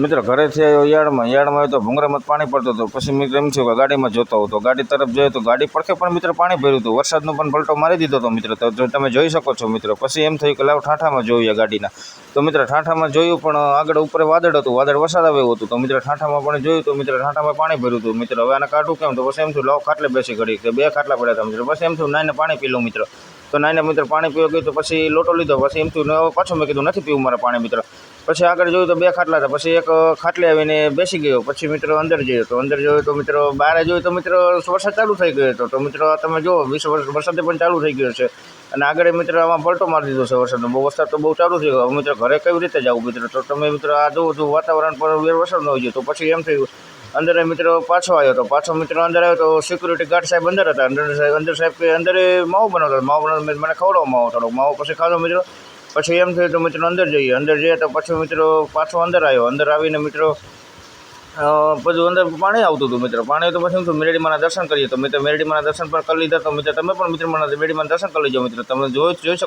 मित्र घरेથી આવ્યો યાર્ડમાં આવ્યો તો ભૂંગરામાં પાણી પડતું હતું। પછી મિત્ર એમ થયું કે ગાડીમાં જોતો હતો, ગાડી તરફ જોયો તો ગાડી પડખે પણ મિત્ર પાણી ભર્યું હતું। વરસાદનો પણ પલટો મારી દીધો હતો મિત્ર, તો તમે જોઈ શકો છો મિત્ર। પછી એમ થયું કે લાવ ઠાઠામાં જોઈએ ગાડીના, તો મિત્ર ઠાઠામાં જોયું પણ આગળ ઉપર વાદળ હતું, વાદળ વરસાદ આવે એવું હતું। તો મિત્ર ઠાઠામાં પણ જોયું તો મિત્ર ઠાઠામાં પાણી ભર્યું હતું મિત્ર। હવે આને કાઢું કેમ? તો પછી એમ થયું લાવ ખાટલે બેસી ઘડી કે 2 ખાટલા પડ્યા હતા મિત્ર। પછી એમ થયું નાઈને પાણી પી લઉં મિત્ર, તો નાઈને મિત્ર પાણી પીવા ગયું તો પછી લોટો લીધો। પછી એમ થયું હવે પાછું મેં કીધું નથી પીવું મારે પાણી મિત્ર। પછી આગળ જોયું તો 2 ખાટલા હતા, પછી એક ખાટલે આવીને બેસી ગયો। પછી મિત્રો અંદર જયો તો અંદર જોયું તો મિત્રો બહાર જોયું તો મિત્રો વરસાદ ચાલુ થઈ ગયો હતો। તો મિત્રો તમે જુઓ વરસાદ પણ ચાલુ થઈ ગયો છે અને આગળ મિત્ર આમાં પલટો મારી દીધો છે વરસાદનો, બહુ વરસાદ તો બહુ ચાલુ થઈ ગયો। મિત્રો ઘરે કેવી રીતે જવું મિત્ર? તો તમે મિત્રો આ જુઓ તો વાતાવરણ પર વરસાદ ન હોય ગયો। તો પછી એમ થયું અંદર મિત્રો પાછો આવ્યો, તો પાછો મિત્રો અંદર આવ્યો તો સિક્યુરિટી ગાર્ડ સાહેબ અંદર હતા। અંદર સાહેબ કે અંદર માવો બનાવતા, માવો બનાવતા મને ખવડાવો માવો, થોડોક માવો પછી ખાધો મિત્રો। પછી એમ થયું તો મિત્રો અંદર જઈએ તો પછી મિત્રો પાછો અંદર આવ્યો। અંદર આવીને મિત્રો બધું અંદર પાણી આવતું હતું મિત્ર। પાણી તો પછી શું મેરડીમાના દર્શન કરીએ, તો મિત્ર મેરડીમાના દર્શન પણ કરી લીધા। તો મિત્ર તમે પણ મિત્ર મેરડીમાના દર્શન કરી લેજો મિત્ર, તમે જોઈ શકો।